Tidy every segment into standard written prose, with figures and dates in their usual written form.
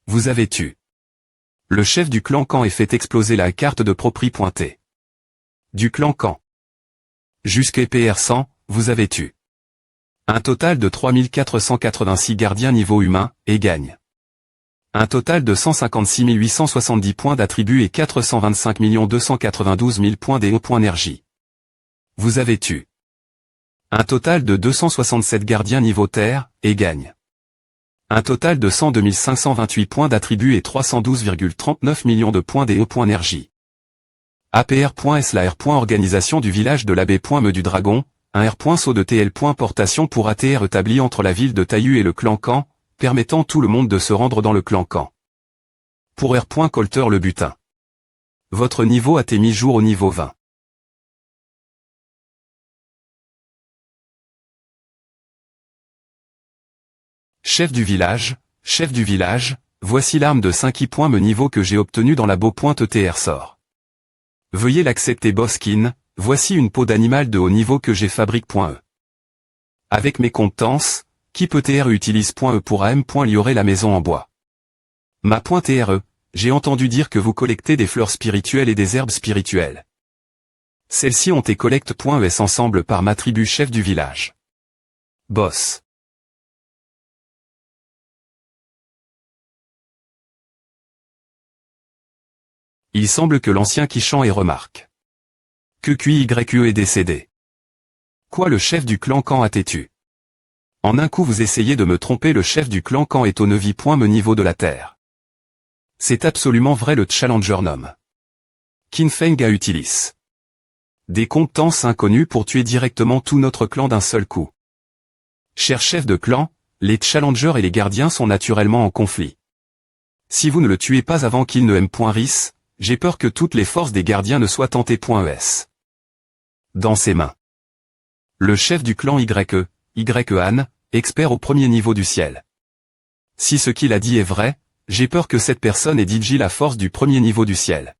vous avez tué. Le chef du clan Khan et fait exploser la carte de propri pointée. Du clan Khan. Jusqu'à PR100, vous avez tué. Un total de 3486 gardiens niveau humain, et gagne. Un total de 156 870 points d'attribut et 425 292 000 points d'énergie. Vous avez tué. Un total de 267 gardiens niveau terre, et gagne. Un total de 102 528 points d'attribut et 312,39 millions de points d'énergie. APR.S la R. Organisation du village de l'abbé. Me du dragon, un R. Saut de TL. Portation pour ATR établi entre la ville de Taillu et le clan Khan, permettant tout le monde de se rendre dans le clan Khan. Pour R. Colter le butin. Votre niveau a été mis jour au niveau 20. Chef du village, voici l'arme de 5 points me niveau que j'ai obtenu dans la beau.tr sort. Veuillez l'accepter Boskin, voici une peau d'animal de haut niveau que j'ai fabrique.e. Avec mes compétences, qui peut TR utilise.e pour AM. Liorer la maison en bois. Ma.TRE, j'ai entendu dire que vous collectez des fleurs spirituelles et des herbes spirituelles. Celles-ci ont été collecte.es ensemble par ma tribu chef du village. Boss. Il semble que l'ancien Kishan ait remarque. Que QYE est décédé. Quoi, le chef du clan Khan a têtu. En un coup vous essayez de me tromper, le chef du clan Khan est au 9 me niveau de la terre. C'est absolument vrai, le challenger nomme Kinfeng a utilisé des compétences inconnues pour tuer directement tout notre clan d'un seul coup. Cher chef de clan, les challengers et les gardiens sont naturellement en conflit. Si vous ne le tuez pas avant qu'il ne M.RIS, j'ai peur que toutes les forces des gardiens ne soient tentées.es. Dans ses mains. Le chef du clan YEAN, expert au premier niveau du ciel. Si ce qu'il a dit est vrai, j'ai peur que cette personne ait DJ la force du premier niveau du ciel.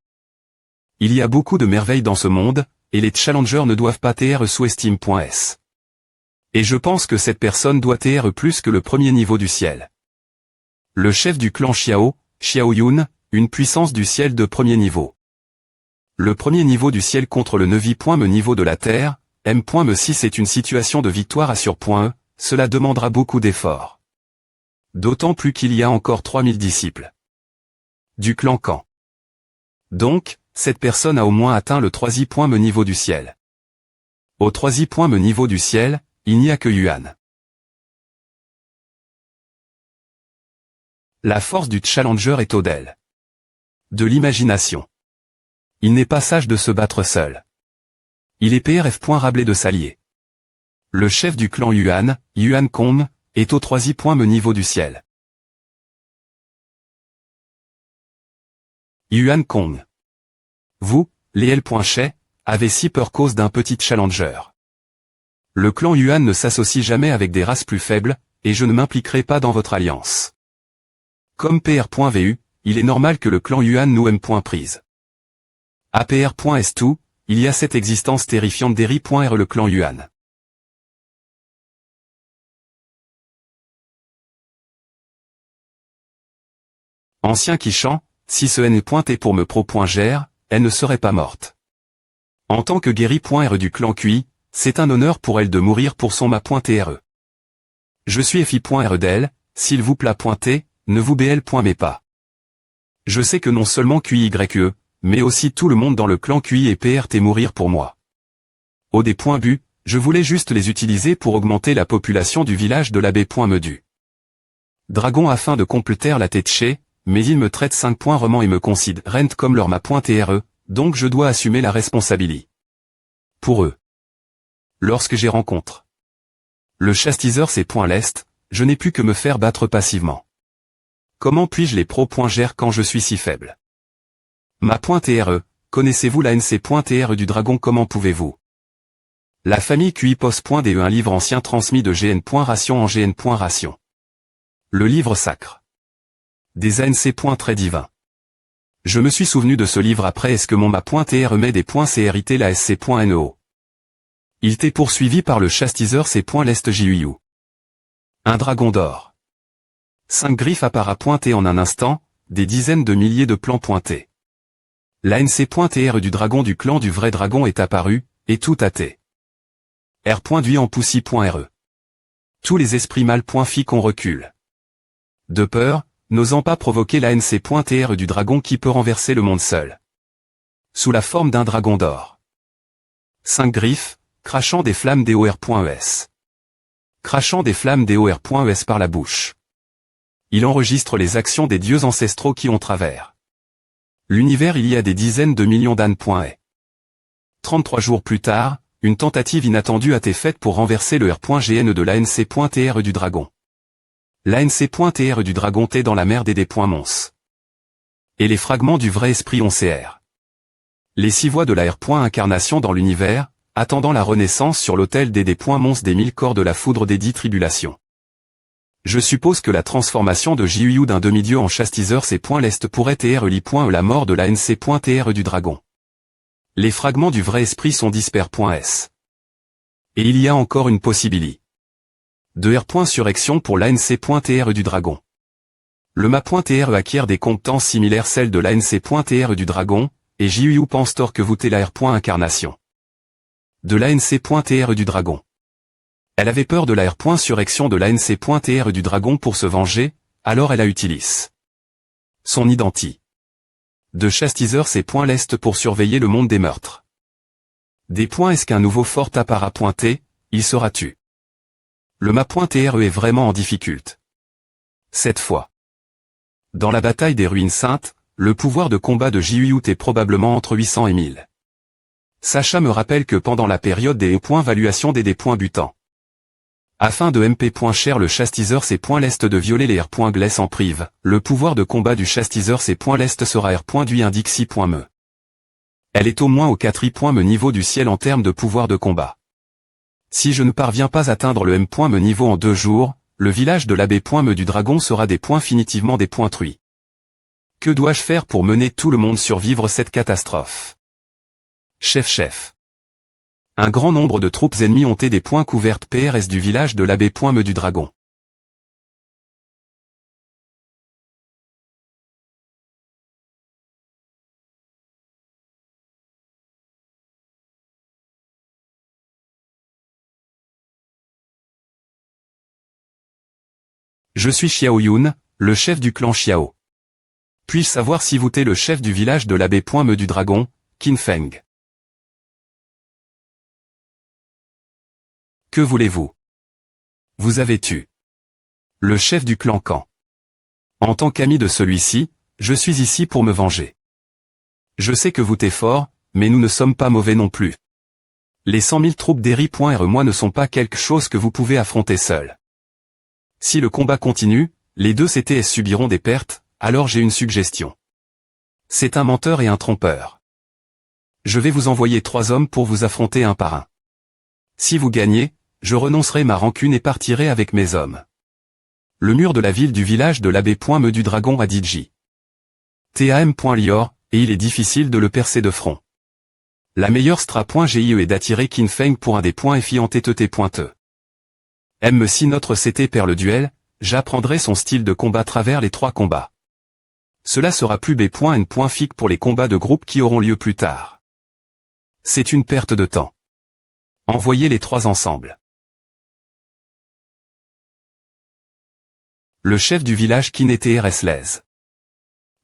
Il y a beaucoup de merveilles dans ce monde, et les challengers ne doivent pas TR sous-estime.s. Et je pense que cette personne doit TR plus que le premier niveau du ciel. Le chef du clan Xiao Yun, une puissance du ciel de premier niveau. Le premier niveau du ciel contre le 9 me niveau de la terre, M.6 est une situation de victoire assure.e, cela demandera beaucoup d'efforts. D'autant plus qu'il y a encore 3000 disciples. Du clan Khan. Donc, cette personne a au moins atteint le 3 me niveau du ciel. Au 3 me niveau du ciel, il n'y a que Yuan. La force du challenger est au-delà de l'imagination. Il n'est pas sage de se battre seul. Il est PRF. Rablé de s'allier. Le chef du clan Yuan Kong, est au 3 me niveau du ciel. Yuan Kong. Vous, les L.Chez, avez si peur cause d'un petit challenger. Le clan Yuan ne s'associe jamais avec des races plus faibles, et je ne m'impliquerai pas dans votre alliance. Comme PR.vu, il est normal que le clan Yuan nous M.prise. APR.S2, il y a cette existence terrifiante d'Eri.R le clan Yuan. Ancien Kishan, si ce N est pointé pour me pro.gr, elle ne serait pas morte. En tant que guéri.R du clan QI, c'est un honneur pour elle de mourir pour son ma.TRE. Je suis FI.R d'elle, s'il vous plaît pointer, ne vous BL.mais pas. Je sais que non seulement QYE, mais aussi tout le monde dans le clan QI et PRT mourir pour moi. Au des points bu, je voulais juste les utiliser pour augmenter la population du village de l'abbé.medu. Dragon afin de compléter la tête chez, mais ils me traitent 5 points roman et me considèrent comme leur ma.TRE, donc je dois assumer la responsabilité. Pour eux. Lorsque j'ai rencontre le chastiseur c'est .lest, je n'ai pu que me faire battre passivement. Comment puis-je les pro.gr quand je suis si faible? Ma.TRE, connaissez-vous la NC.TRE du dragon? Comment pouvez-vous? La famille QI pose.de, un livre ancien transmis de GN.ration en GN.ration. Le livre sacre. Des ANC. Très divin. Je me suis souvenu de ce livre après. Est-ce que mon ma.TRE met des points CRIT la SC.NO? Il t'est poursuivi par le chastiseur C.lest JUU. Un dragon d'or. 5 griffes apparat pointé en un instant, des dizaines de milliers de plans pointés. L'ANC.TR du dragon du clan du vrai dragon est apparu, et tout hâté. R.Dui en poussi.re. Tous les esprits mal fit qu'on recule. De peur, n'osant pas provoquer l'ANC.TR du dragon qui peut renverser le monde seul. Sous la forme d'un dragon d'or. 5 griffes, crachant des flammes DOR.ES. Crachant des flammes DOR.ES par la bouche. Il enregistre les actions des dieux ancestraux qui ont travers l'univers il y a des dizaines de millions d'ânes. 33 jours plus tard, une tentative inattendue a été faite pour renverser le R.GN de l'ANC.TR du dragon. L'ANC.TR du dragon T dans la mer des D.Mons. Et les fragments du vrai esprit ONCR. Les 6 voix de la R.Incarnation dans l'univers, attendant la renaissance sur l'autel des D.Mons des 1000 corps de la foudre des 10 tribulations. Je suppose que la transformation de Jiu d'un demi-dieu en chastiseur C.L'Est pourrait être la mort de l'ANC.TR du dragon. Les fragments du vrai esprit sont disper.s. Et il y a encore une possibilité. De R.Surrection pour l'ANC.TR du dragon. Le Ma.TR acquiert des compétences similaires celles de l'ANC.TR du dragon, et Jiu pense tort que vous t'es la R.Incarnation. De l'ANC.TR du dragon. Elle avait peur de la R.Surrection de l'ANC.TR du dragon pour se venger, alors elle a utilisé son identité de chastiseur C.L'Est pour surveiller le monde des meurtres. Des points est-ce qu'un nouveau fort apparat pointé, il sera tu. Le Ma.TR est vraiment en difficulté. Cette fois. Dans la bataille des ruines saintes, le pouvoir de combat de Jiu est probablement entre 800 et 1000. Sacha me rappelle que pendant la période des points valuation des points butants. Afin de MP.cher le chastiseur C.L'Est de violer les R.Gless en prive, le pouvoir de combat du chastiseur C.L'Est sera R.Dui indique 6.me. Elle est au moins au 4me niveau du ciel en termes de pouvoir de combat. Si je ne parviens pas à atteindre le M.me niveau en 2 jours, le village de l'AB.me du dragon sera des points finitivement des points truis. Que dois-je faire pour mener tout le monde survivre cette catastrophe? Chef. Un grand nombre de troupes ennemies ont été des points couvertes PRS du village de l'AB.me du dragon. Je suis Xiao Yun, le chef du clan Xiao. Puis-je savoir si vous êtes le chef du village de l'AB.me du dragon, Qin Feng? Que voulez-vous? Vous avez tué le chef du clan Kan. En tant qu'ami de celui-ci, je suis ici pour me venger. Je sais que vous êtes fort, mais nous ne sommes pas mauvais non plus. Les 100 000 troupes d'Eri.R moi ne sont pas quelque chose que vous pouvez affronter seul. Si le combat continue, les deux CTS subiront des pertes, alors j'ai une suggestion. C'est un menteur et un trompeur. Je vais vous envoyer 3 hommes pour vous affronter un par un. Si vous gagnez, je renoncerai ma rancune et partirai avec mes hommes. Le mur de la ville du village de l'AB.me du dragon a dit J. TAM.lior, et il est difficile de le percer de front. La meilleure stra.GIE est d'attirer Qin Feng pour un des points FI en TTT.E. M si notre CT perd le duel, j'apprendrai son style de combat à travers les 3 combats. Cela sera plus B.N.FIC pour les combats de groupe qui auront lieu plus tard. C'est une perte de temps. Envoyez les 3 ensemble. Le chef du village Qin était Resles.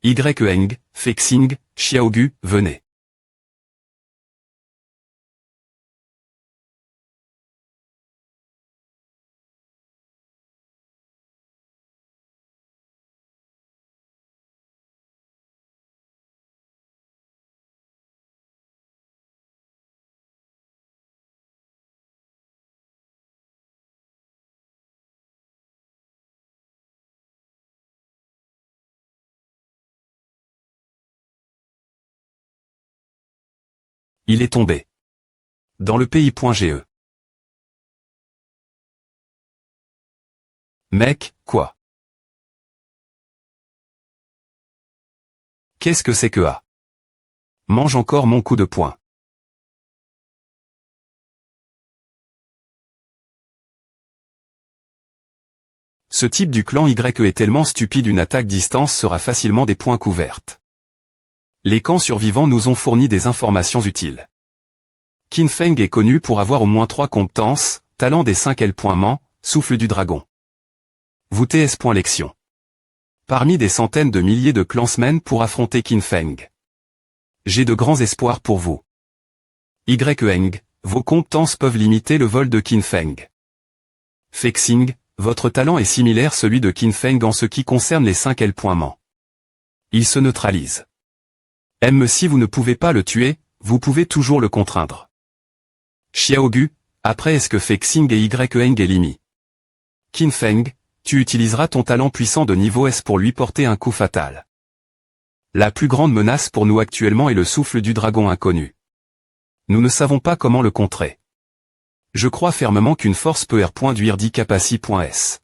Yeng, Fexing, Xiaogu, venez. Il est tombé. Dans le pays.ge. Mec, quoi? Qu'est-ce que c'est que A? Mange encore mon coup de poing. Ce type du clan YE est tellement stupide, une attaque distance sera facilement des points couvertes. Les camps survivants nous ont fourni des informations utiles. Qin Feng est connu pour avoir au moins 3 compétences, talent des 5 L. Souffle du dragon. Vous TS.lection. Parmi des centaines de milliers de clansmen pour affronter Qin Feng. J'ai de grands espoirs pour vous. YEng, vos compétences peuvent limiter le vol de Qin Feng. Fexing, votre talent est similaire à celui de Qin Feng en ce qui concerne les 5 L. Il se neutralise. Si vous ne pouvez pas le tuer, vous pouvez toujours le contraindre. Xiaogu, après est-ce que Fexing et YEng est limi. Qin Feng, tu utiliseras ton talent puissant de niveau S pour lui porter un coup fatal. La plus grande menace pour nous actuellement est le souffle du dragon inconnu. Nous ne savons pas comment le contrer. Je crois fermement qu'une force peut R.duire capacity.s.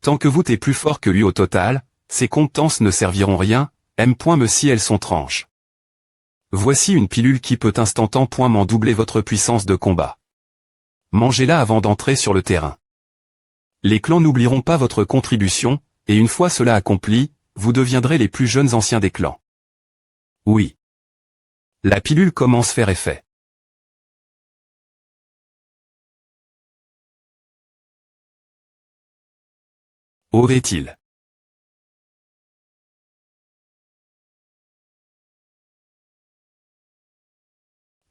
Tant que vous t'es plus fort que lui au total, ces compétences ne serviront rien, me si elles sont tranches. Voici une pilule qui peut instantanément doubler votre puissance de combat. Mangez-la avant d'entrer sur le terrain. Les clans n'oublieront pas votre contribution, et une fois cela accompli, vous deviendrez les plus jeunes anciens des clans. Oui. La pilule commence à faire effet. Aurait-il?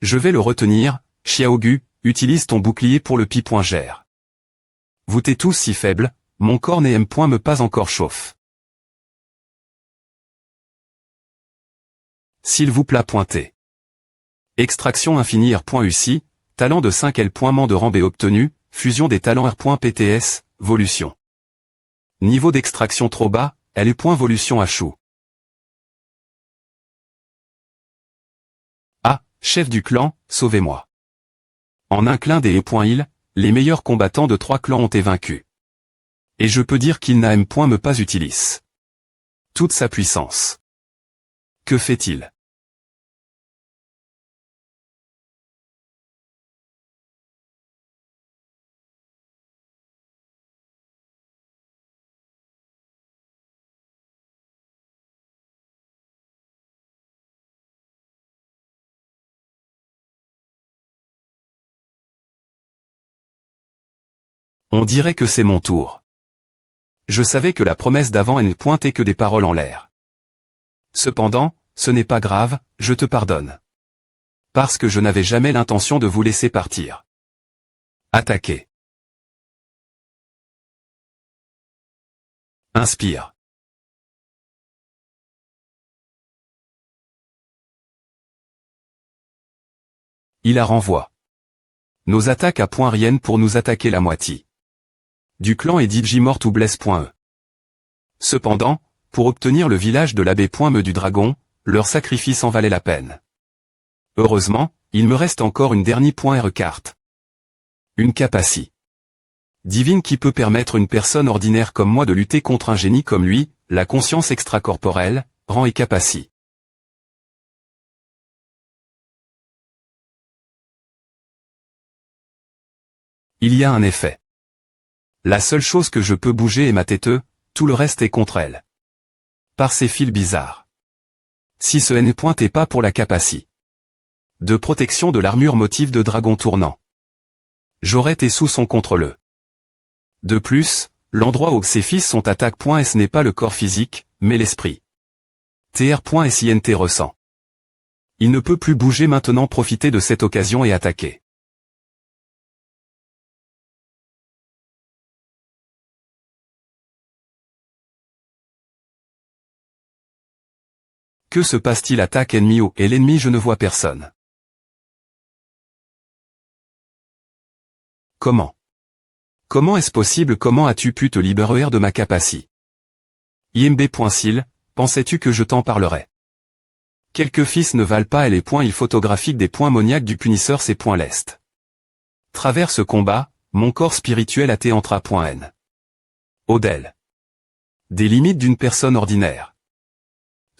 Je vais le retenir, Xiaogu, utilise ton bouclier pour le pi.gère. Vous t'es tous si faibles, mon corps n'est me pas encore chauffe. S'il vous plaît pointer. Extraction infinie R.UCI, talent de 5 L. de rang B obtenu, fusion des talents R.PTS, volution. Niveau d'extraction trop bas, L.volution à chou. Ah, chef du clan, sauvez-moi. En un clin des E.il, les meilleurs combattants de 3 clans ont été vaincus. Et je peux dire qu'il n'a me pas utilise toute sa puissance. Que fait-il? On dirait que c'est mon tour. Je savais que la promesse d'avant ne pointait que des paroles en l'air. Cependant, ce n'est pas grave, je te pardonne. Parce que je n'avais jamais l'intention de vous laisser partir. Attaquez. Inspire. Il la renvoie. Nos attaques à point rien pour nous attaquer la moitié. Du clan et Digimort ou Bless.e. Cependant, pour obtenir le village de l'abbé.me du dragon, leur sacrifice en valait la peine. Heureusement, il me reste encore une dernière .re carte. Une capacité divine qui peut permettre une personne ordinaire comme moi de lutter contre un génie comme lui, la conscience extracorporelle, rang et capacité. Il y a un effet. La seule chose que je peux bouger est ma tête, tout le reste est contre elle. Par ces fils bizarres. Si ce N point est pas pour la capacité de protection de l'armure motif de dragon tournant. J'aurais été sous son contrôle. De plus, l'endroit où ces fils sont attaque.s n'est pas le corps physique, mais l'esprit. TR.SINT ressent. Il ne peut plus bouger maintenant, profiter de cette occasion et attaquer. Que se passe-t-il? Attaque ennemi et l'ennemi, je ne vois personne. Comment? Comment est-ce possible? Comment as-tu pu te libérer de ma capacité? IMB.sil, pensais-tu que je t'en parlerais? Quelques fils ne valent pas et les points photographiques des points moniaques du punisseur c'est point l'est. Travers ce combat, mon corps spirituel a entra.n. Odel. Des limites d'une personne ordinaire.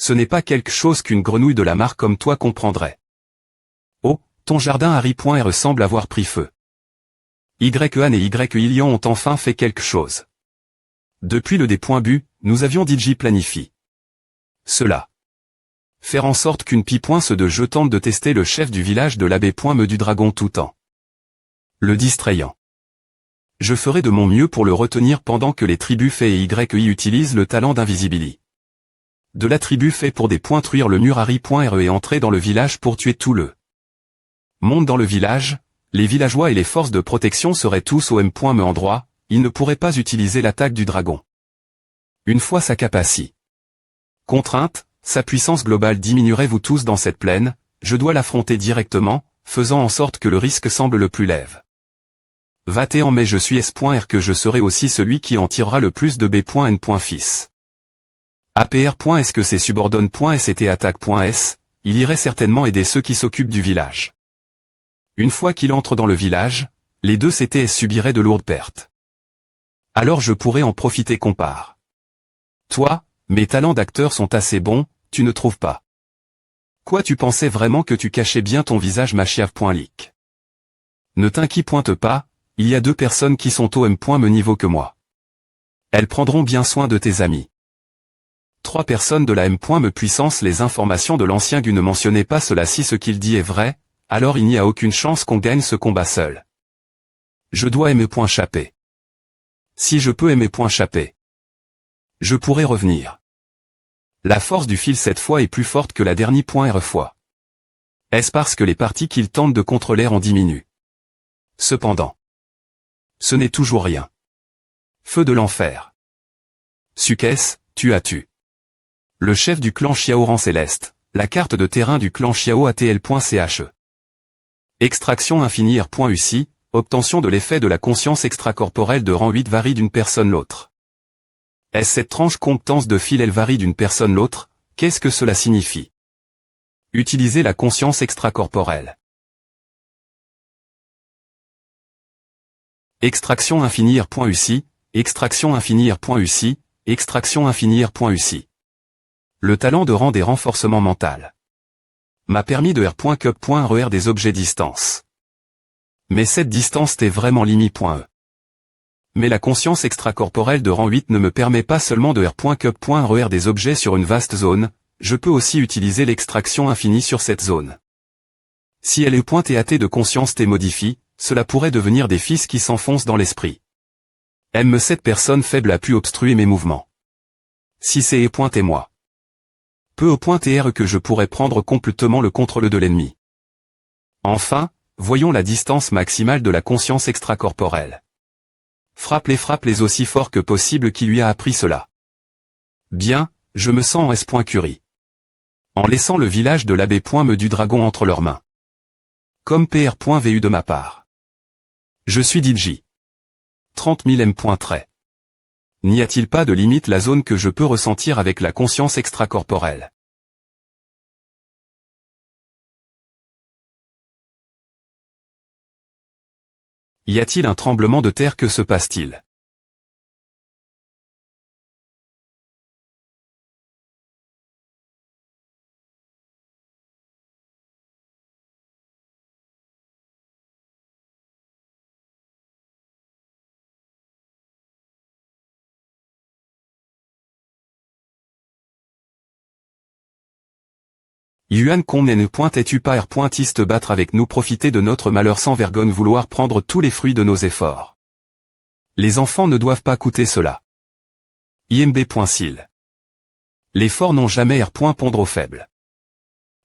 Ce n'est pas quelque chose qu'une grenouille de la mare comme toi comprendrait. Oh, ton jardin Harry.R semble avoir pris feu. YEan et YElion ont enfin fait quelque chose. Depuis le D.bu, nous avions DJ planifié cela. Faire en sorte qu'une pi.ce de jeu tente de tester le chef du village de l'abbé.me du dragon tout en le distrayant. Je ferai de mon mieux pour le retenir pendant que les tribus Fée et YI utilisent le talent d'invisibilité de la tribu Fée pour détruire le mur Harry.re et entrer dans le village pour tuer tout le monde dans le village. Les villageois et les forces de protection seraient tous au M.me endroit, ils ne pourraient pas utiliser l'attaque du dragon. Une fois sa capacité contrainte, sa puissance globale diminuerait. Vous tous dans cette plaine, je dois l'affronter directement, faisant en sorte que le risque semble le plus lève. 21 mais je suis S.R que je serai aussi celui qui en tirera le plus de B.N. Fils. APR. Est-ce que c'est subordonne.s et attaque.s, il irait certainement aider ceux qui s'occupent du village. Une fois qu'il entre dans le village, les deux CTS subiraient de lourdes pertes. Alors je pourrais en profiter compare. Toi, mes talents d'acteur sont assez bons, tu ne trouves pas? Quoi, tu pensais vraiment que tu cachais bien ton visage machiave.leak? Ne t'inquiète pas, il y a 2 personnes qui sont au M.me niveau que moi. Elles prendront bien soin de tes amis. 3 personnes de la M.me puissance. Les informations de l'ancien Gu ne mentionnaient pas cela. Si ce qu'il dit est vrai, alors il n'y a aucune chance qu'on gagne ce combat seul. Je dois M.chapper. Si je peux M.chapper, je pourrai revenir. La force du fil cette fois est plus forte que la dernière fois. Est-ce parce que les parties qu'il tente de contrôler en diminuent? Cependant, ce n'est toujours rien. Feu de l'enfer. Sukes, tu as tué le chef du clan Xiao rang céleste, la carte de terrain du clan Xiao ATL.ch. Extraction infinie R.UCI, obtention de l'effet de la conscience extracorporelle de rang 8 varie d'une personne l'autre. Est-ce cette tranche compétence de fil elle varie d'une personne l'autre? Qu'est-ce que cela signifie? Utiliser la conscience extracorporelle. Extraction infinie R.UCI, extraction infinie R.UCI, extraction infinie R.UCI. Le talent de rang des renforcements mental m'a permis de R.cup.RER des objets distance. Mais cette distance est vraiment limite.e. Mais la conscience extracorporelle de rang 8 ne me permet pas seulement de R.cup.RER des objets sur une vaste zone, je peux aussi utiliser l'extraction infinie sur cette zone. Si elle est .TAT de conscience T modifie, cela pourrait devenir des fils qui s'enfoncent dans l'esprit. Cette personne faible a pu obstruer mes mouvements. Si c'est et moi. Peu au .TR que je pourrais prendre complètement le contrôle de l'ennemi. Enfin, voyons la distance maximale de la conscience extracorporelle. Frappe les aussi fort que possible qui lui a appris cela. Bien, je me sens en S.Curie. En laissant le village de l'abbé.me du dragon entre leurs mains. Comme PR.VU de ma part. Je suis DJ. 30 000 M. N'y a-t-il pas de limite la zone que je peux ressentir avec la conscience extracorporelle? Y a-t-il un tremblement de terre? Que se passe-t-il? Yuan es-tu pas R.iste battre avec nous, profiter de notre malheur sans vergogne, vouloir prendre tous les fruits de nos efforts. Les enfants ne doivent pas coûter cela. IMB.sil. Les forts n'ont jamais R.pondre aux faibles.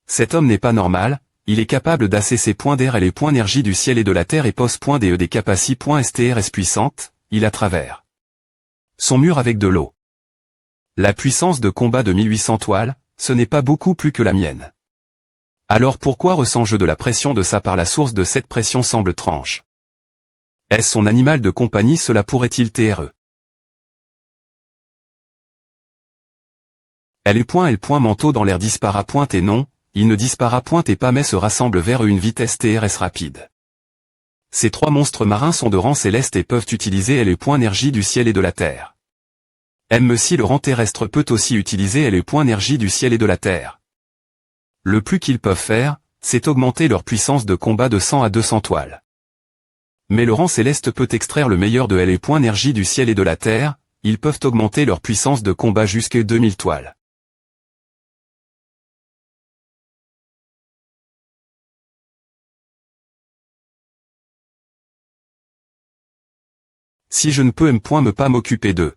Cet homme n'est pas normal, il est capable d'asser ses points d'air et les points énergie du ciel et de la terre et pose.de des capacités.strs puissante, il a travers son mur avec de l'eau. La puissance de combat de 1800 toiles, ce n'est pas beaucoup plus que la mienne. Alors pourquoi ressens-je de la pression de ça? Par la source de cette pression semble tranche. Est-ce son animal de compagnie? Cela pourrait-il TRE? Elle est manteau dans l'air dispara et non, il ne dispara et pas mais se rassemble vers une vitesse TRS rapide. Ces 3 monstres marins sont de rang céleste et peuvent utiliser énergie du ciel et de la terre. Si le rang terrestre peut aussi utiliser énergie du ciel et de la terre. Le plus qu'ils peuvent faire, c'est augmenter leur puissance de combat de 100 à 200 toiles. Mais le rang céleste peut extraire le meilleur de énergie du ciel et de la terre, ils peuvent augmenter leur puissance de combat jusqu'à 2000 toiles. Si je ne peux me pas m'occuper d'eux,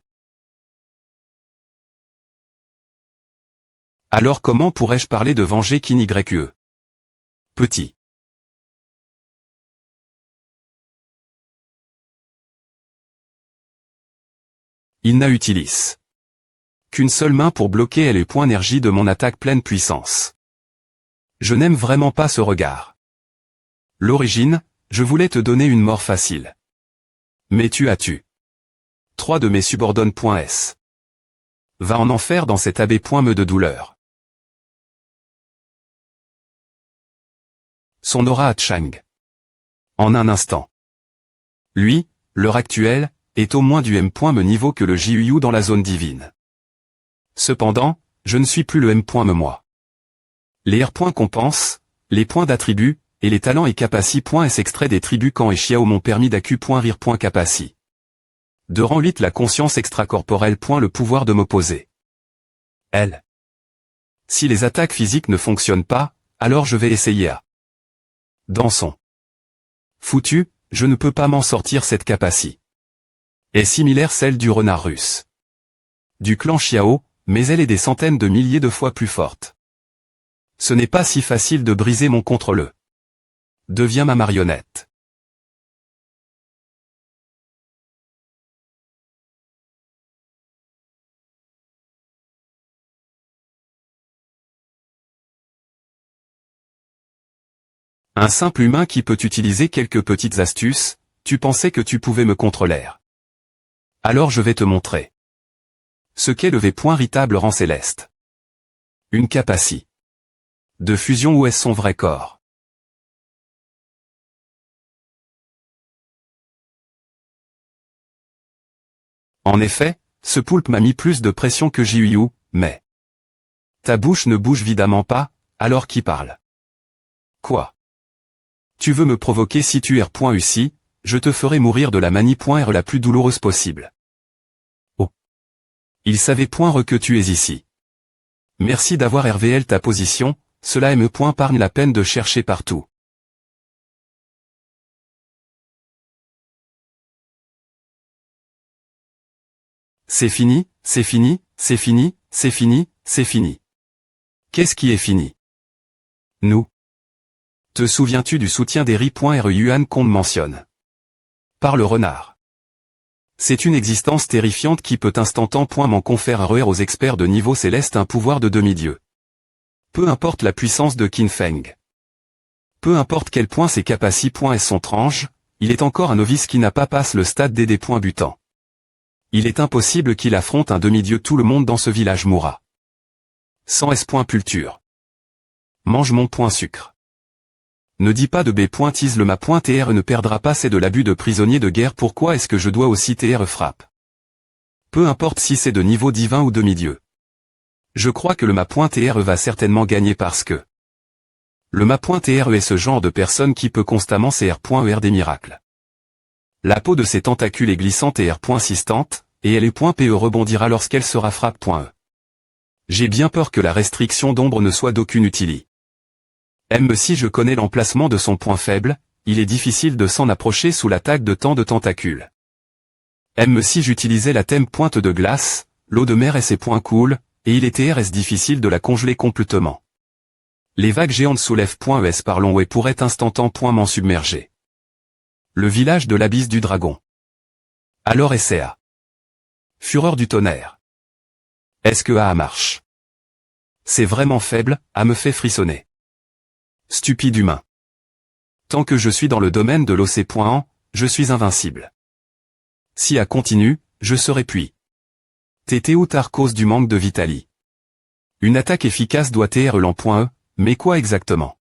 alors comment pourrais-je parler de venger Kin YE? Petit. Il n'a utilise qu'une seule main pour bloquer les points énergie de mon attaque pleine puissance. Je n'aime vraiment pas ce regard. L'origine, je voulais te donner une mort facile. Mais tu as tué 3 de mes subordonnes.s. Va en enfer dans cet abbé.me de douleur. Son aura à Chang. En un instant. Lui, l'heure actuelle, est au moins du M.me niveau que le JUU dans la zone divine. Cependant, je ne suis plus le M.me moi. Les R. compenses, les points d'attribut, et les talents et capaci.s extraits des tribus Kan et Xiao m'ont permis d'accu.rire. Capaci. De rang 8 la conscience extracorporelle. Le pouvoir de m'opposer. Elle. Si les attaques physiques ne fonctionnent pas, alors je vais essayer à. Dans son. Foutu, je ne peux pas m'en sortir cette capaci. Est similaire celle du renard russe. Du clan Xiao, mais elle est des centaines de milliers de fois plus forte. Ce n'est pas si facile de briser mon contrôle. Deviens ma marionnette. Un simple humain qui peut utiliser quelques petites astuces, tu pensais que tu pouvais me contrôler. Alors je vais te montrer. Ce qu'est le V.ritable rang céleste. Une capaci. De fusion où est son vrai corps. En effet, ce poulpe m'a mis plus de pression que JUU, mais... Ta bouche ne bouge évidemment pas, alors qui parle? Quoi? Tu veux me provoquer si tu R.UC, je te ferai mourir de la manie.R la plus douloureuse possible. Oh. Il savait que tu es ici. Merci d'avoir RVL ta position, cela parne la peine de chercher partout. C'est fini, c'est fini, c'est fini, c'est fini, c'est fini. Qu'est-ce qui est fini? Nous. Te souviens-tu du soutien d'Eri.R Yuan qu'on mentionne? Par le renard. C'est une existence terrifiante qui peut instantanément conférer aux experts de niveau céleste un pouvoir de demi-dieu. Peu importe la puissance de Qin Feng. Peu importe quel point ses capaci.s sont étranges, il est encore un novice qui n'a pas passé le stade des points butants. Il est impossible qu'il affronte un demi-dieu. Tout le monde dans ce village mourra. Sans S.Pulture. Mange mon point sucre. Ne dis pas de B.Tease le ma.tr ne perdra pas, c'est de l'abus de prisonnier de guerre. Pourquoi est-ce que je dois aussi TR frappe? Peu importe si c'est de niveau divin ou demi-dieu. Je crois que le ma.tr va certainement gagner parce que le ma.tr est ce genre de personne qui peut constamment CR.ER des miracles. La peau de ses tentacules est glissante et R.insistante, et elle est .PE rebondira lorsqu'elle sera frappe.E. J'ai bien peur que la restriction d'ombre ne soit d'aucune utilité. Même si je connais l'emplacement de son point faible, il est difficile de s'en approcher sous l'attaque de tant de tentacules. Même si j'utilisais la thème pointe de glace, l'eau de mer et ses points coulent, et il était RS difficile de la congeler complètement. Les vagues géantes soulèvent.es parlons et pourraient instantanément m'en submerger. Le village de l'abysse du dragon. Alors SCA. Fureur du tonnerre. Est-ce que A marche? C'est vraiment faible, A me fait frissonner. Stupide humain. Tant que je suis dans le domaine de l'OC.an, je suis invincible. Si A continue, je serai puis. TT ou tard cause du manque de Vitali. Une attaque efficace doit TR l'en.E, mais quoi exactement?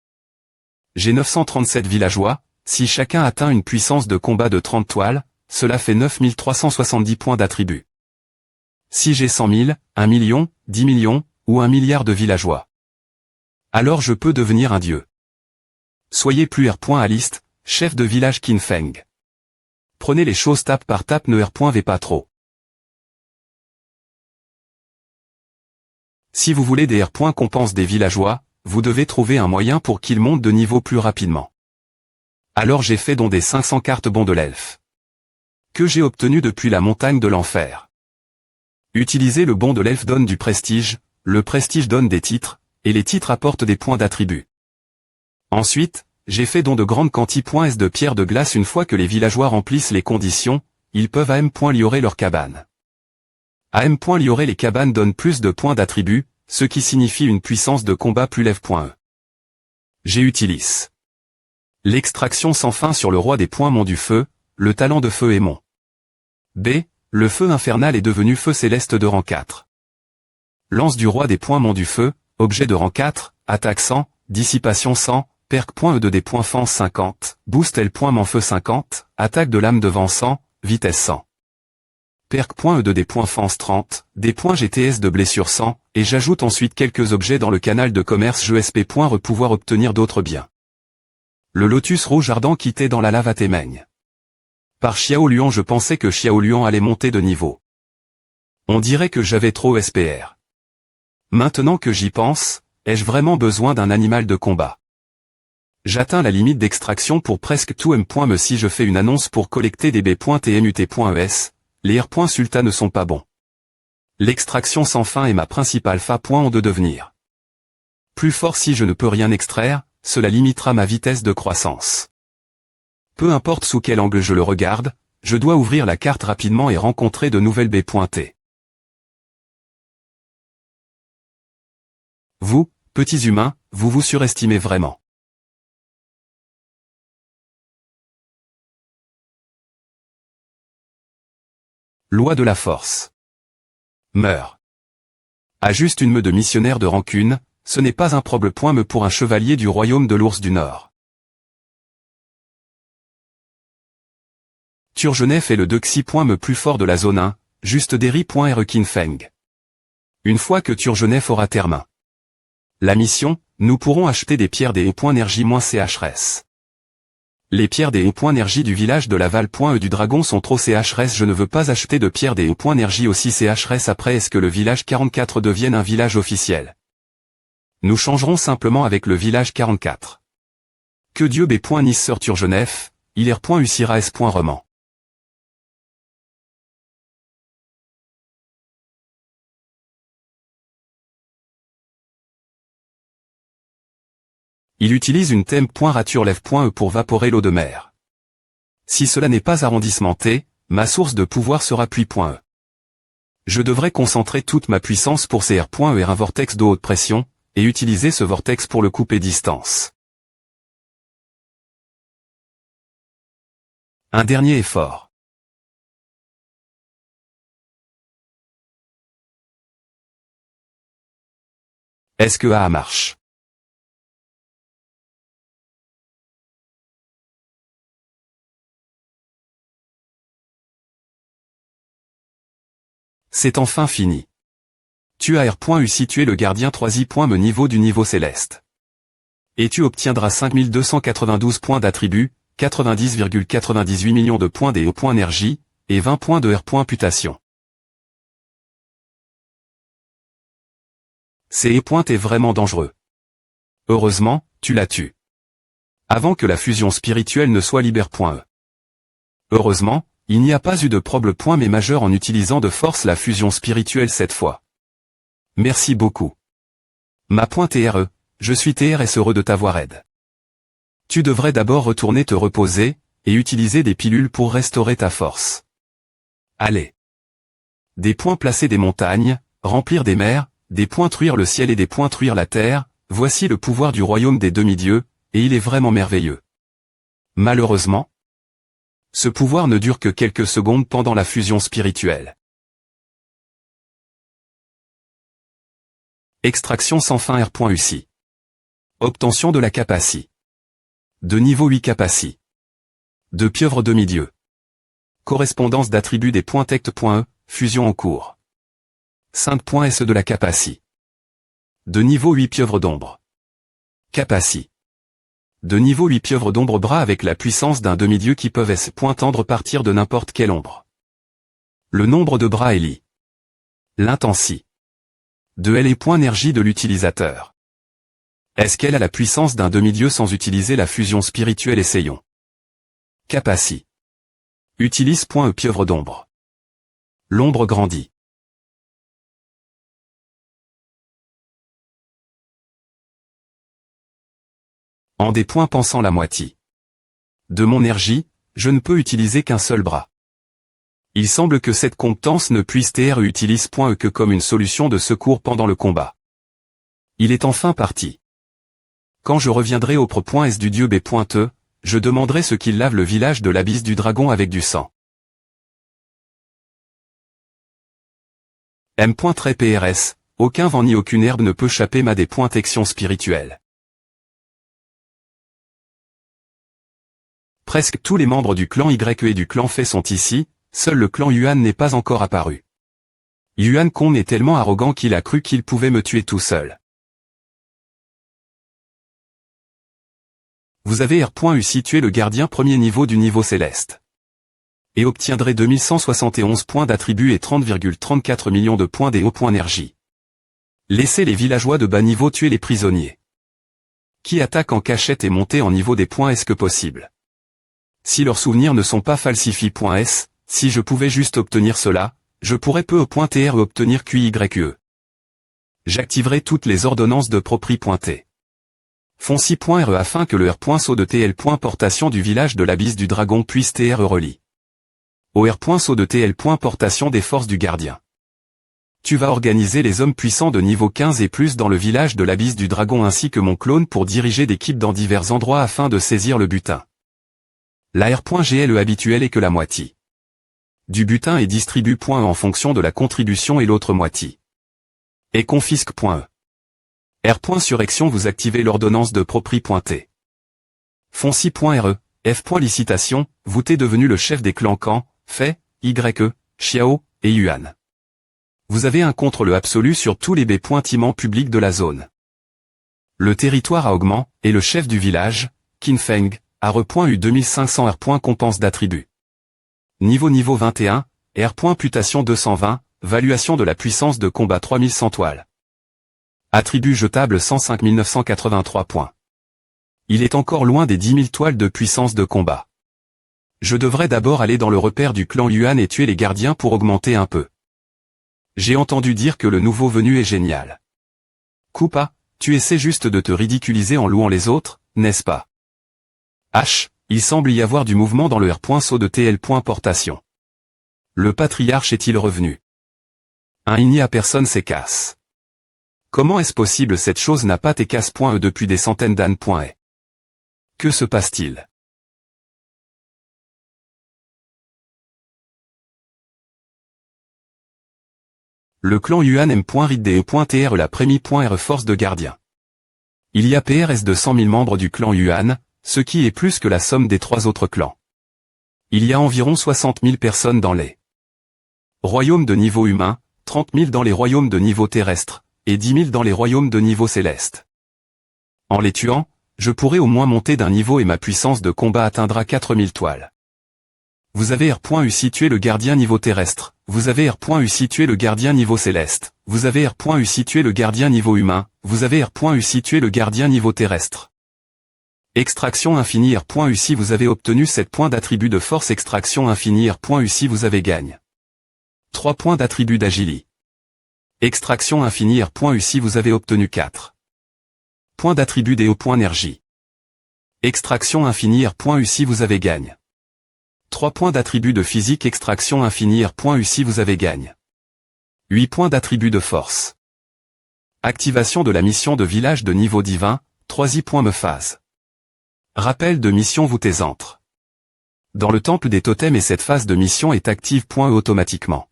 J'ai 937 villageois, si chacun atteint une puissance de combat de 30 toiles, cela fait 9370 points d'attribut. Si j'ai 100 000, 1 million, 10 millions, ou 1 milliard de villageois, alors je peux devenir un dieu. Soyez plus R.Aliste, chef de village Qin Feng. Prenez les choses tape par tape, ne R.V pas trop. Si vous voulez des R. compense des villageois, vous devez trouver un moyen pour qu'ils montent de niveau plus rapidement. Alors j'ai fait don des 500 cartes bons de l'elfe. Que j'ai obtenu depuis la montagne de l'enfer. Utiliser le bon de l'elfe donne du prestige, le prestige donne des titres, et les titres apportent des points d'attribut. Ensuite, j'ai fait don de grandes quantités de pierres de glace une fois que les villageois remplissent les conditions, ils peuvent AM. Liorer leur cabane. AM. Liorer les cabanes donne plus de points d'attribut, ce qui signifie une puissance de combat plus lève.e. J'ai utilisé l'extraction sans fin sur le roi des points mont du feu, le talent de feu est mon. B. Le feu infernal est devenu feu céleste de rang 4. Lance du roi des points mont du feu, objet de rang 4, attaque 100, dissipation 100, perk.e de des points fence 50, boost L. Feu 50, attaque de l'âme de vent 100, vitesse 100. Perk.e de des points fence 30, des points GTS de blessure 100, et j'ajoute ensuite quelques objets dans le canal de commerce JSP. Pouvoir obtenir d'autres biens. Le lotus rouge ardent quitté dans la lave à Témeigne. Par Xiao Luan je pensais que Xiao Luan allait monter de niveau. On dirait que j'avais trop SPR. Maintenant que j'y pense, ai-je vraiment besoin d'un animal de combat? J'atteins la limite d'extraction pour presque tout M. Me si je fais une annonce pour collecter des B.TMUT.ES, les R. Sulta ne sont pas bons. L'extraction sans fin est ma principale fa. En de devenir plus fort si je ne peux rien extraire, cela limitera ma vitesse de croissance. Peu importe sous quel angle je le regarde, je dois ouvrir la carte rapidement et rencontrer de nouvelles B.T. Vous, petits humains, vous vous surestimez vraiment. Loi de la force. Meurs. A juste une meule de missionnaire de rancune, ce n'est pas un problème pour un chevalier du royaume de l'ours du Nord. Turgenev est le Dexy. Me plus fort de la zone 1, juste Derry. Feng. Une fois que Turgenev aura terminé la mission, nous pourrons acheter des pierres des énergie CHRS. Les pierres des énergie du village de Laval. Du dragon sont trop CHRS. Je ne veux pas acheter de pierres des énergie aussi CHRS. Après est-ce que le village 44 devienne un village officiel? Nous changerons simplement avec le village 44. Que Dieu B. Nice sur Turgenev, il est Ucira S. Roman. Il utilise une thème .rature lève.e pour vaporer l'eau de mer. Si cela n'est pas arrondissementé, ma source de pouvoir sera pluie.e. Je devrais concentrer toute ma puissance pour ces R.E et un vortex d'eau haute pression, et utiliser ce vortex pour le couper distance. Un dernier effort. Est-ce que A marche? C'est enfin fini. Tu as R.U si tu es le gardien 3i. Me niveau du niveau céleste. Et tu obtiendras 5292 points d'attribut, 90,98 millions de points des énergie, et 20 points de R. Putation. Ces est vraiment dangereux. Heureusement, tu la tues. Avant que la fusion spirituelle ne soit libère.e. Heureusement, il n'y a pas eu de problème mais majeur en utilisant de force la fusion spirituelle cette fois. Merci beaucoup. Ma .TRE, je suis TRS heureux de t'avoir aidé. Tu devrais d'abord retourner te reposer, et utiliser des pilules pour restaurer ta force. Allez. Des points placer des montagnes, remplir des mers, des points truire le ciel et des points truire la terre, voici le pouvoir du royaume des demi-dieux, et il est vraiment merveilleux. Malheureusement, ce pouvoir ne dure que quelques secondes pendant la fusion spirituelle. Extraction sans fin R.UCI. Obtention de la capacité. De niveau 8 capacité. De pieuvre demi-dieu. Correspondance d'attributs des points tect.e, fusion en cours. Sainte.s de la capacité. De niveau 8 pieuvre d'ombre. Capacité. De niveau 8 pieuvres d'ombre bras avec la puissance d'un demi-dieu qui peuvent tendre partir de n'importe quelle ombre. Le nombre de bras est li. L'intensi. De L et point énergie de l'utilisateur. Est-ce qu'elle a la puissance d'un demi-dieu sans utiliser la fusion spirituelle? Essayons. Capaci. Utilise point E pieuvre d'ombre. L'ombre grandit. En des points pensant la moitié. De mon énergie, je ne peux utiliser qu'un seul bras. Il semble que cette compétence ne puisse utilise point E que comme une solution de secours pendant le combat. Il est enfin parti. Quand je reviendrai au point S du dieu B.E, je demanderai ce qu'il lave le village de l'abysse du dragon avec du sang. M.PRS, aucun vent ni aucune herbe ne peut chapper ma déprotection spirituelle. Presque tous les membres du clan Y et du clan Fei sont ici, seul le clan Yuan n'est pas encore apparu. Yuan Kong est tellement arrogant qu'il a cru qu'il pouvait me tuer tout seul. Vous avez R.U situé le gardien premier niveau du niveau céleste. Et obtiendrez 2171 points d'attribut et 30,34 millions de points des hauts points énergie. Laissez les villageois de bas niveau tuer les prisonniers. Qui attaque en cachette et monter en niveau des points est-ce que possible? Si leurs souvenirs ne sont pas falsifiés.s, si je pouvais juste obtenir cela, je pourrais peu .tr et obtenir QYE. J'activerai toutes les ordonnances de propri.t. Fonci.re afin que le R.saut de TL. Portation du village de l'abysse du dragon puisse TR relie. Au R.saut de TL. Portation des forces du gardien. Tu vas organiser les hommes puissants de niveau 15 et plus dans le village de l'abysse du dragon ainsi que mon clone pour diriger d'équipes dans divers endroits afin de saisir le butin. La R.GLE habituelle est que la moitié du butin et distribue en fonction de la contribution et l'autre moitié. Et confisque.e. R.Surrection vous activez l'ordonnance de propri.t. Fonci.re, F.Licitation, vous t'es devenu le chef des clans Kan, Fei, YE, Xiao, et Yuan. Vous avez un contrôle absolu sur tous les B.timents publics de la zone. Le territoire a augmenté, et le chef du village, Qin Feng, a R.U 2500 R. Compense d'attribut. Niveau 21, R. Putation 220, valuation de la puissance de combat 3100 toiles. Attribut jetable 105 983 points. Il est encore loin des 10 000 toiles de puissance de combat. Je devrais d'abord aller dans le repère du clan Yuan et tuer les gardiens pour augmenter un peu. J'ai entendu dire que le nouveau venu est génial. Koopa, tu essaies juste de te ridiculiser en louant les autres, n'est-ce pas? H, il semble y avoir du mouvement dans le R.saut de TL. Portation. Le patriarche est-il revenu? Il n'y a personne s'écasse. Comment est-ce possible cette chose n'a pas t'écasse.e depuis des centaines d'années. Que se passe-t-il? Le clan Yuan M.RIDE.TR la prémie.R force de gardien. Il y a PRS de 100 000 membres du clan Yuan, ce qui est plus que la somme des 3 autres clans. Il y a environ 60 000 personnes dans les royaumes de niveau humain, 30 000 dans les royaumes de niveau terrestre, et 10 000 dans les royaumes de niveau céleste. En les tuant, je pourrai au moins monter d'un niveau et ma puissance de combat atteindra 4000 toiles. Vous avez R.U situé le gardien niveau terrestre, vous avez R.U situé le gardien niveau céleste, vous avez R.U situé le gardien niveau humain, vous avez R.U situé le gardien niveau terrestre. Extraction infinie R.U si vous avez obtenu 7 points d'attribut de force extraction infinie R.U si vous avez gagne 3 points d'attribut d'agility. Extraction infinie R.U si vous avez obtenu 4 points d'attribut des hauts points énergie. Extraction infinie R.U si vous avez gagne 3 points d'attribut de physique extraction infinie R.U si vous avez gagne 8 points d'attribut de force. Activation de la mission de village de niveau divin, 3 points me phase. Rappel de mission vous entre. Dans le temple des totems et cette phase de mission est active automatiquement.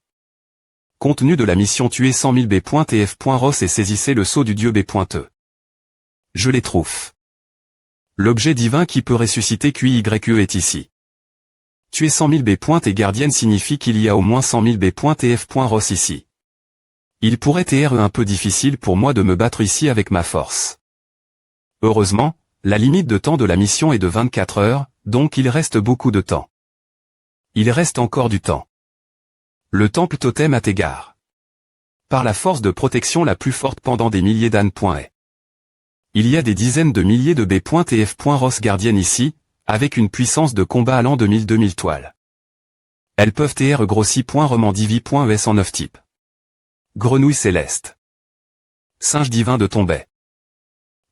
Contenu de la mission tuer 100 000 B.TF.ROS et saisissez le sceau du dieu B.E. Je les trouve. L'objet divin qui peut ressusciter QYE est ici. Tuer 100 000 B.T gardienne signifie qu'il y a au moins 100 000 B.TF.ROS ici. Il pourrait être un peu difficile pour moi de me battre ici avec ma force. Heureusement, la limite de temps de la mission est de 24 heures, donc il reste beaucoup de temps. Il reste encore du temps. Le temple totem à égard. par la force de protection la plus forte pendant des milliers d'années. Il y a des dizaines de milliers de B.TF. Ross gardiennes ici, avec une puissance de combat allant de 1000-2000 toiles. Elles peuvent TR grossi. Remandivi.es en 9 types. Grenouille céleste. Singe divin de Tombay.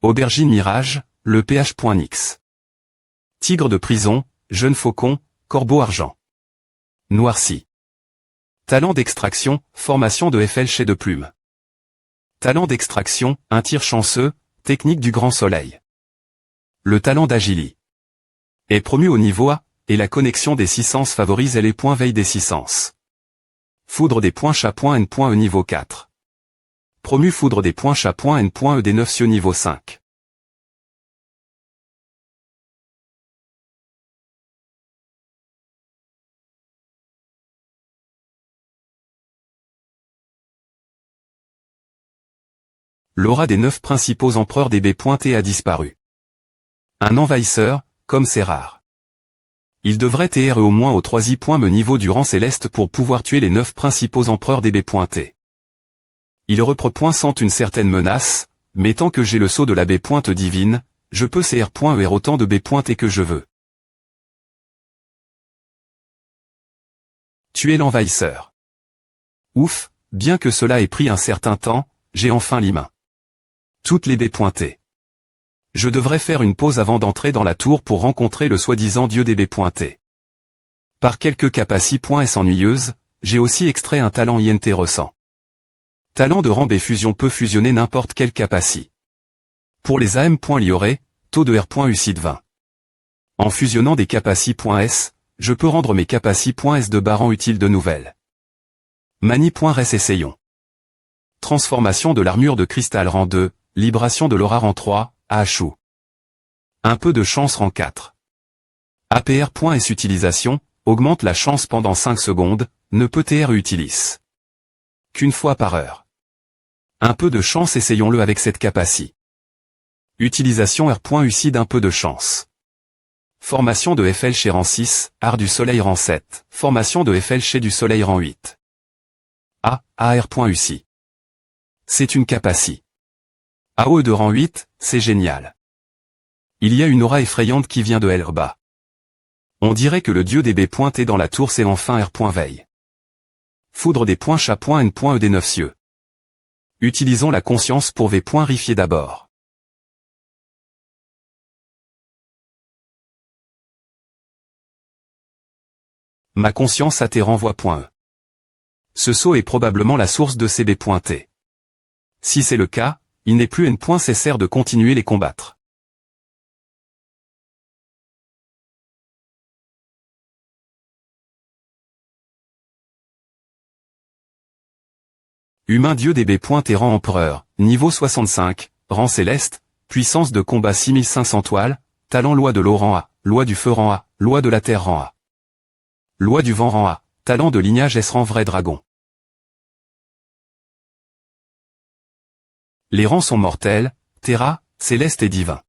Aubergine mirage, le pH.nix. Tigre de prison, jeune faucon, corbeau argent. Noirci. Talent d'extraction, formation de FL chez de plume. Talent d'extraction, un tir chanceux, technique du grand soleil. Le talent d'Agili est promu au niveau A, et la connexion des 6 sens favorise les points veille des 6 sens. Foudre des points chat.n.e niveau 4. Promu foudre des points chat.n.e des 9 cieux niveau 5. L'aura des 9 principaux empereurs des B.T a disparu. Un envahisseur, comme c'est rare. Il devrait TR au moins au 3i. Niveau du rang céleste pour pouvoir tuer les 9 principaux empereurs des B.T. Il repre. Une certaine menace, mais tant que j'ai le sceau de la B. divine, je peux CR.ER autant de B.T que je veux. Tuer l'envahisseur. Ouf, bien que cela ait pris un certain temps, j'ai enfin les mains. Toutes les B.T. Je devrais faire une pause avant d'entrer dans la tour pour rencontrer le soi-disant dieu des B.T. Par quelques capaci.s ennuyeuses, j'ai aussi extrait un talent INT ressent. Talent de rang B fusion peut fusionner n'importe quel capaci. Pour les AM.lioré, taux de R.UCID 20. En fusionnant des capaci.s, je peux rendre mes capaci.s de bas rang utiles de nouvelles. Mani.res essayons. Transformation de l'armure de cristal rang 2, libération de l'aura rang 3, AHU. Un peu de chance rang 4. APR.S utilisation, augmente la chance pendant 5 secondes, ne peut TR utilis qu'une fois par heure. Un peu de chance essayons-le avec cette capaci. Utilisation R.UCID un peu de chance. Formation de FL chez rang 6, art du soleil rang 7, formation de FL chez du soleil rang 8. AR.UCI. C'est une capaci. AOE de rang 8, c'est génial. Il y a une aura effrayante qui vient de Elrba. On dirait que le dieu des B.T dans la tour c'est enfin R.Veille. Foudre des points chat.n.e des 9 cieux. Utilisons la conscience pour V.rifier d'abord. Ma conscience AT renvoie.e. Ce sceau est probablement la source de ces B.T. Si c'est le cas, il n'est plus nécessaire de continuer les combattre. Humain dieu des B.T rang empereur, niveau 65, rang céleste, puissance de combat 6500 toiles, talent loi de l'eau rang A, loi du feu rang A, loi de la terre rang A. Loi du vent rang A, talent de lignage S rang vrai dragon. Les rangs sont mortels, terra, céleste et divin.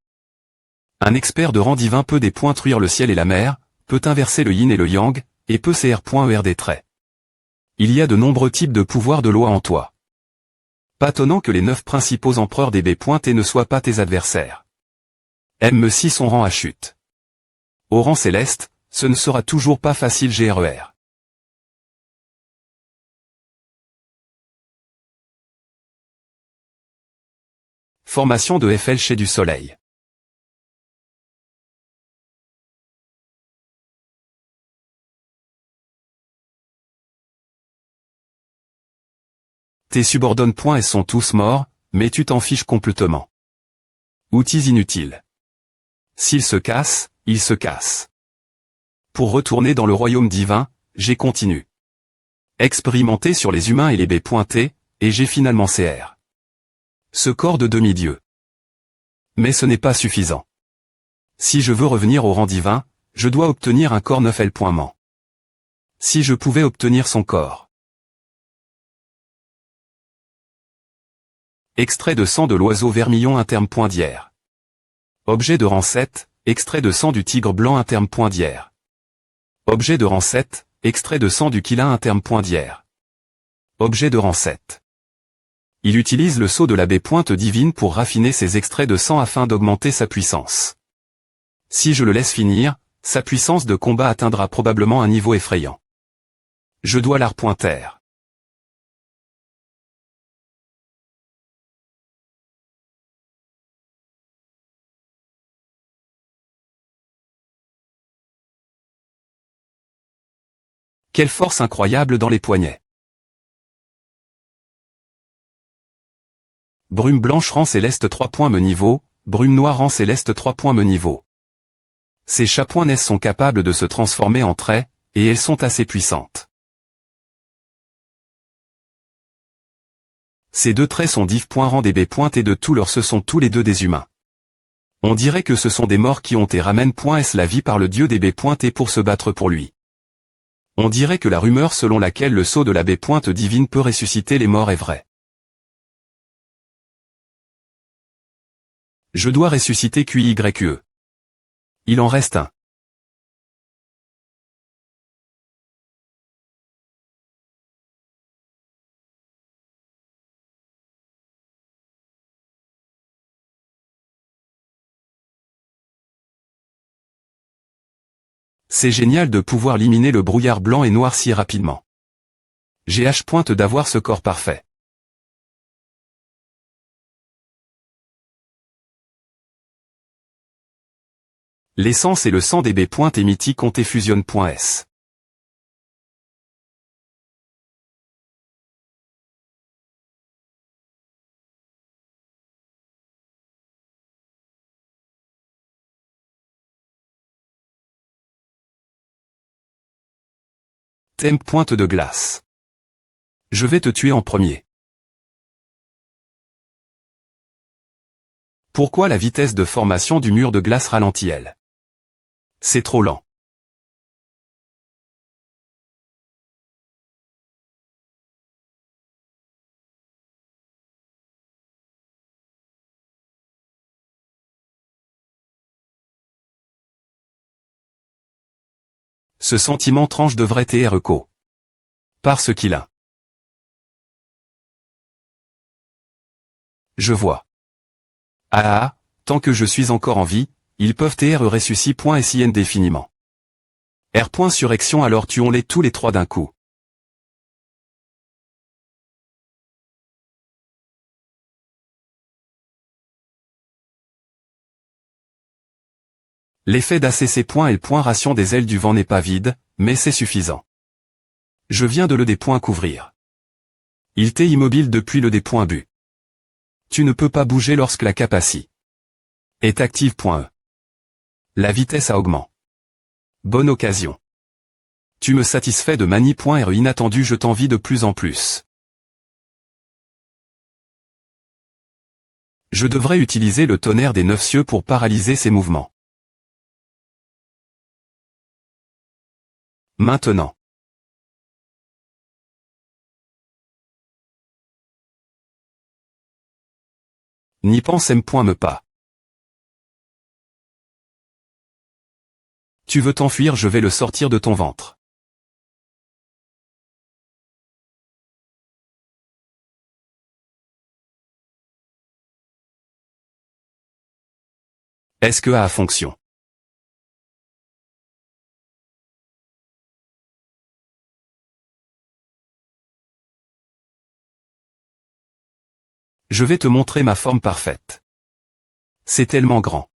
Un expert de rang divin peut dépointruire le ciel et la mer, peut inverser le yin et le yang, et peut CR.ER des traits. Il y a de nombreux types de pouvoirs de loi en toi. Pas étonnant que les 9 principaux empereurs des B.T ne soient pas tes adversaires. M6 son rang à chute. Au rang céleste, ce ne sera toujours pas facile GRER. Formation de FL chez du soleil. Tes subordonnes.s sont tous morts, mais tu t'en fiches complètement. Outils inutiles. S'ils se cassent, ils se cassent. Pour retourner dans le royaume divin, j'ai continué. Expérimenté sur les humains et les B.T, et j'ai finalement CR. Ce corps de demi-dieu. Mais ce n'est pas suffisant. Si je veux revenir au rang divin, je dois obtenir un corps 9L.ment. Si je pouvais obtenir son corps. Extrait de sang de l'oiseau vermillon interme.dière. Objet de rang 7, extrait de sang du tigre blanc interme.dière. Objet de rang 7, extrait de sang du quilin interme.dière. Objet de rang 7. Il utilise le sceau de la baie pointe divine pour raffiner ses extraits de sang afin d'augmenter sa puissance. Si je le laisse finir, sa puissance de combat atteindra probablement un niveau effrayant. Je dois l'arpointer. Quelle force incroyable dans les poignets. Brume blanche rang céleste 3 points me niveau, brume noire rang céleste 3 points me niveau. Ces chapoinnes sont capables de se transformer en traits, et elles sont assez puissantes. Ces deux traits sont div. Rang des B. Et de tout leur ce sont tous les deux des humains. On dirait que ce sont des morts qui ont et ramènent S la vie par le dieu des B. Et pour se battre pour lui. On dirait que la rumeur selon laquelle le sceau de la baie pointe divine peut ressusciter les morts est vraie. Je dois ressusciter QYE. Il en reste un. C'est génial de pouvoir éliminer le brouillard blanc et noir si rapidement. J'ai H. D'avoir ce corps parfait. L'essence et le sang des B. Et mythique ont et fusionne.s. Thème pointe de glace. Je vais te tuer en premier. Pourquoi la vitesse de formation du mur de glace ralentit-elle? C'est trop lent. Ce sentiment tranche devrait être reco. Parce qu'il a. Je vois. Ah, tant que je suis encore en vie, ils peuvent être ressuscit.s indéfiniment. R. Surrection alors tuons-les tous les trois d'un coup. L'effet d'ACC. Et le ration des ailes du vent n'est pas vide, mais c'est suffisant. Je viens de le couvrir. Il t'est immobile depuis le bu. Tu ne peux pas bouger lorsque la capacité est active. La vitesse augmente. Bonne occasion. Tu me satisfais de manie. Inattendu je t'envie de plus en plus. Je devrais utiliser le tonnerre des 9 cieux pour paralyser ces mouvements. Maintenant. N'y pense me pas. Tu veux t'enfuir, je vais le sortir de ton ventre. Est-ce que A fonction? Je vais te montrer ma forme parfaite. C'est tellement grand.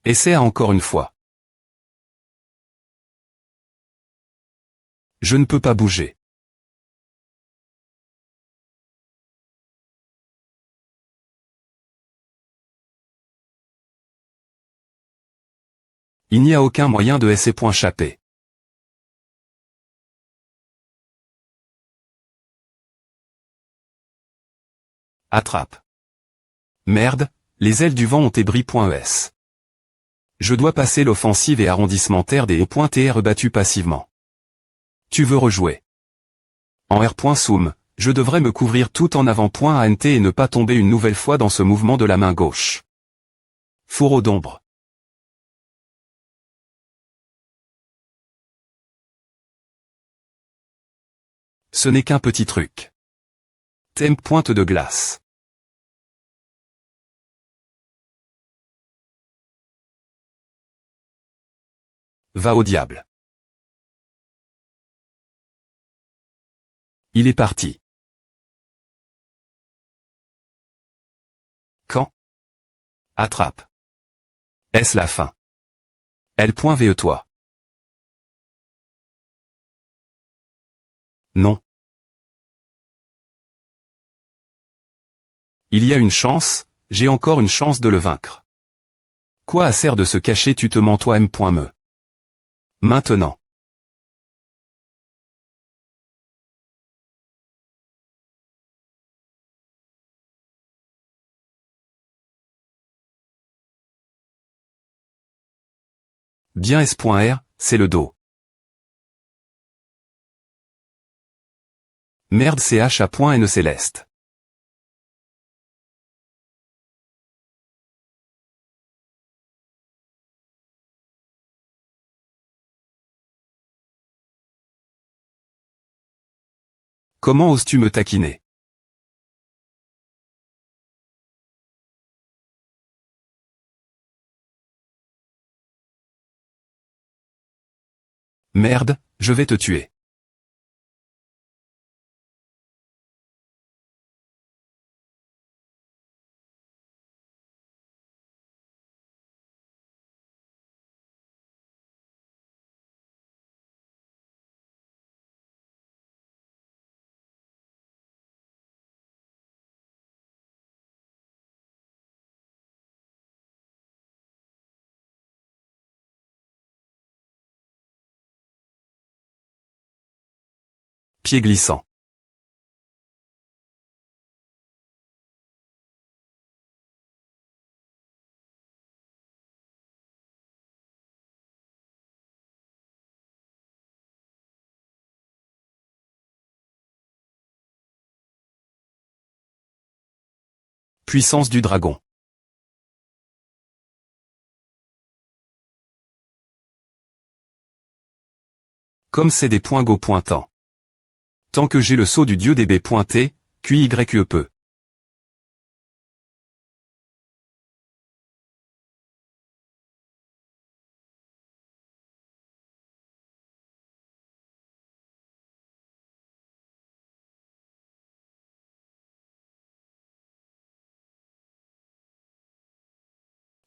Essaie encore une fois. Je ne peux pas bouger. Il n'y a aucun moyen de échapper. Attrape. Merde, les ailes du vent ont ébri.es. Je dois passer l'offensive et arrondissement terre des E. Rebattu passivement. Tu veux rejouer. En R. Zoom, je devrais me couvrir tout en avant.ant et ne pas tomber une nouvelle fois dans ce mouvement de la main gauche. Fourreau d'ombre. Ce n'est qu'un petit truc. Thème pointe de glace. Va au diable. Il est parti. Quand? Attrape. Est-ce la fin? L.ve toi. Non. Il y a une chance, j'ai encore une chance de le vaincre. Quoi sert de se cacher, tu te mens toi M.me. Maintenant. Bien S.R, c'est le dos. Merde CH.N Céleste. Comment oses-tu me taquiner? Merde, je vais te tuer. Pied glissant. Puissance du dragon. Comme c'est des points go pointants. Tant que j'ai le sceau du dieu des baies pointé, QYE peu.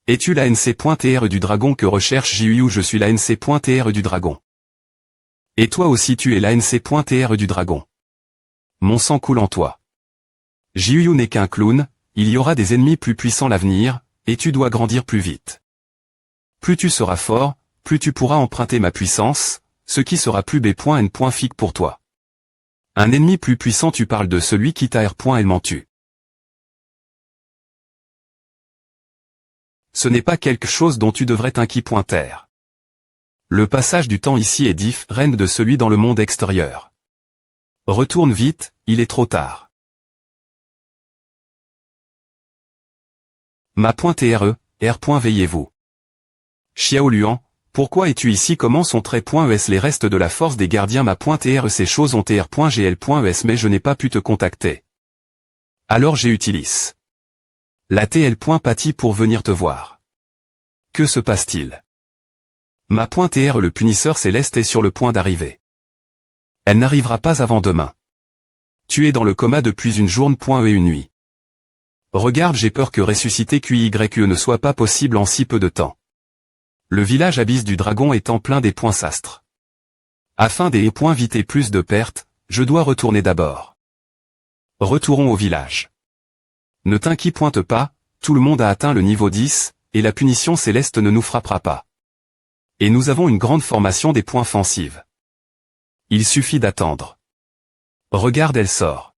Es-tu la NC.TR du dragon que recherche JU? Je suis la NC.TR du dragon. Et toi aussi tu es la NC.TR du dragon. Mon sang coule en toi. JU n'est qu'un clown, il y aura des ennemis plus puissants à l'avenir, et tu dois grandir plus vite. Plus tu seras fort, plus tu pourras emprunter ma puissance, ce qui sera plus B.N.Fic pour toi. Un ennemi plus puissant, tu parles de celui qui t'a R.L m'en tue. Ce n'est pas quelque chose dont tu devrais t'inquiéter. Le passage du temps ici est différent de celui dans le monde extérieur. Retourne vite, il est trop tard. Ma.TRE, R.Veillez-vous. Xiao Luan, pourquoi es-tu ici? Comment sont traits.es les restes de la force des gardiens? Ma.TRE, ces choses ont TR.GL.es mais je n'ai pas pu te contacter. Alors j'ai utilisé la TL.Patty pour venir te voir. Que se passe-t-il? Ma.TR, le punisseur céleste est sur le point d'arriver. Elle n'arrivera pas avant demain. Tu es dans le coma depuis une journée et une nuit. Regarde, j'ai peur que ressusciter QYE ne soit pas possible en si peu de temps. Le village abysse du dragon étant plein des points sastres. Afin d'éviter plus de pertes, je dois retourner d'abord. Retournons au village. Ne t'inquiète pas, tout le monde a atteint le niveau 10, et la punition céleste ne nous frappera pas. Et nous avons une grande formation des points offensives. Il suffit d'attendre. Regarde, elle sort.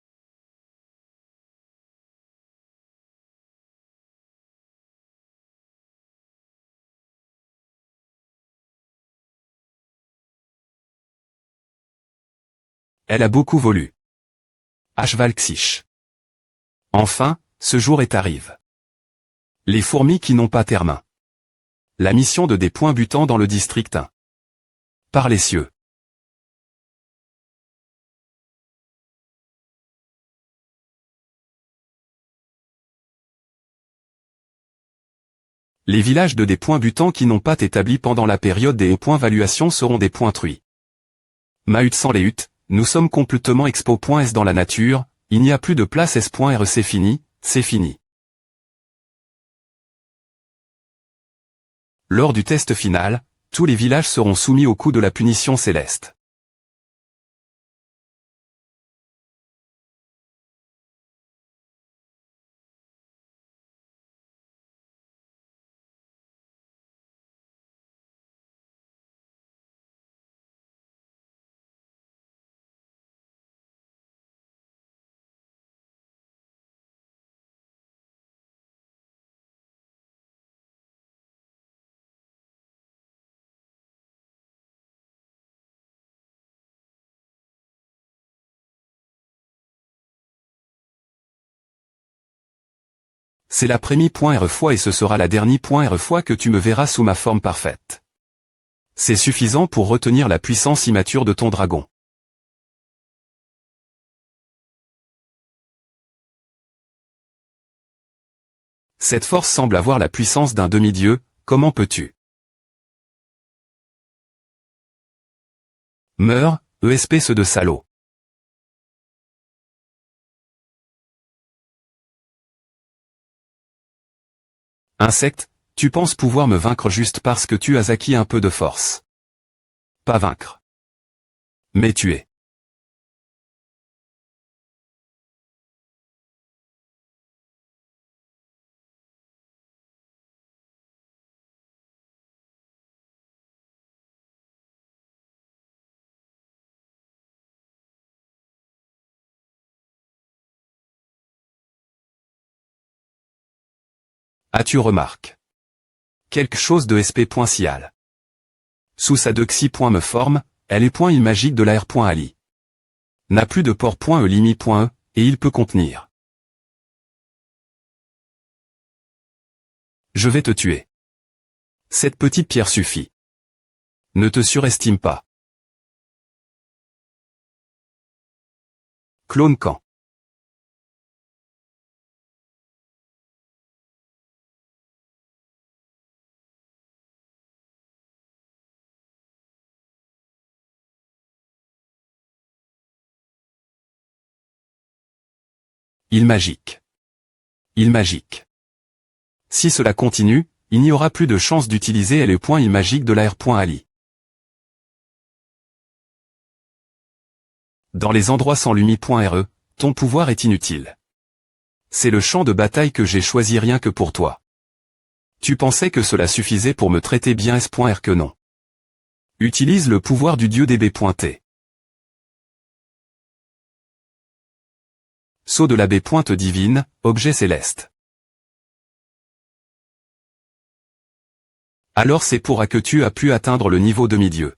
Elle a beaucoup voulu. Hvalxich. Enfin, ce jour est arrivé. Les fourmis qui n'ont pas termin. La mission de des points butants dans le district 1. Par les cieux. Les villages de des points butants qui n'ont pas établi pendant la période des points valuation seront des points truies. Mahut sans les huttes, nous sommes complètement expo.s dans la nature, il n'y a plus de place s.r c'est fini, c'est fini. Lors du test final, tous les villages seront soumis au coup de la punition céleste. C'est la première fois et ce sera la dernière fois que tu me verras sous ma forme parfaite. C'est suffisant pour retenir la puissance immature de ton dragon. Cette force semble avoir la puissance d'un demi-dieu, comment peux-tu? Meurs, espèce de salaud. Insecte, tu penses pouvoir me vaincre juste parce que tu as acquis un peu de force. Pas vaincre. Mais tuer. As-tu remarque quelque chose de sp.cial. Sous sa dexi.me forme, elle est point magique de la R.ali. N'a plus de port.e limi.e, et il peut contenir. Je vais te tuer. Cette petite pierre suffit. Ne te surestime pas. Clone quand. Il magique. Il magique. Si cela continue, il n'y aura plus de chance d'utiliser le point il magique de la R.ali. Dans les endroits sans lumi.re, ton pouvoir est inutile. C'est le champ de bataille que j'ai choisi rien que pour toi. Tu pensais que cela suffisait pour me traiter bien s.r que non. Utilise le pouvoir du dieu DB.t. Saut de la B. Divine, objet céleste. Alors c'est pour que tu as pu atteindre le niveau demi-dieu.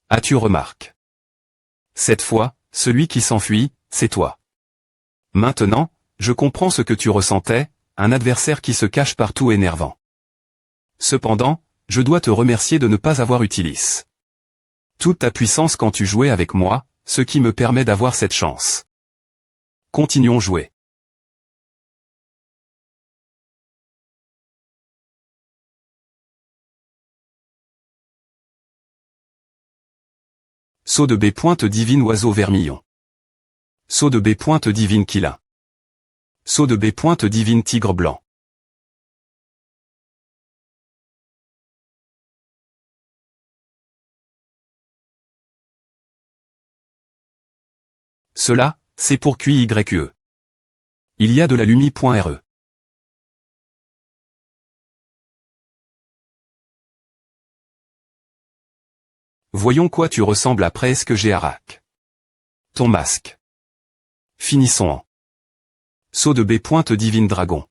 As-tu remarque? Cette fois, celui qui s'enfuit, c'est toi. Maintenant, je comprends ce que tu ressentais, un adversaire qui se cache partout énervant. Cependant, je dois te remercier de ne pas avoir utilisé toute ta puissance quand tu jouais avec moi, ce qui me permet d'avoir cette chance. Continuons jouer. Saut de B. Divine oiseau vermillon. Saut de B. Divine quilin. Saut de B. Divine tigre blanc. Cela, c'est pour QYE. Il y a de la lumi.re. Voyons quoi tu ressembles après ce que j'ai Arak. Ton masque. Finissons en. Saut de B. Divine dragon.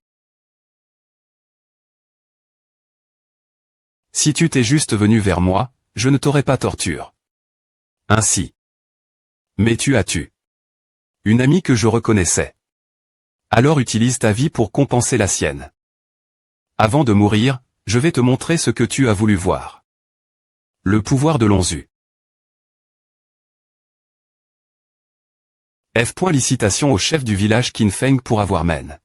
Si tu t'es juste venu vers moi, je ne t'aurais pas torturé. Ainsi. Mais tu as tué une amie que je reconnaissais. Alors utilise ta vie pour compenser la sienne. Avant de mourir, je vais te montrer ce que tu as voulu voir. Le pouvoir de l'onzu. F. Licitation au chef du village Qin Feng pour avoir mène.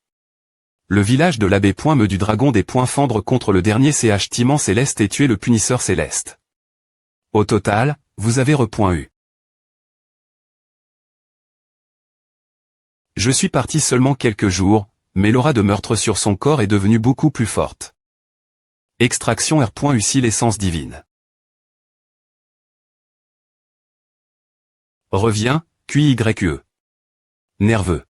Le village de l'abbé Me du dragon des fendre contre le dernier ch Timan céleste et tuer le punisseur céleste. Au total, vous avez .eu. Je suis parti seulement quelques jours, mais l'aura de meurtre sur son corps est devenue beaucoup plus forte. Extraction R.U. l'essence divine. Reviens, QYE. Nerveux.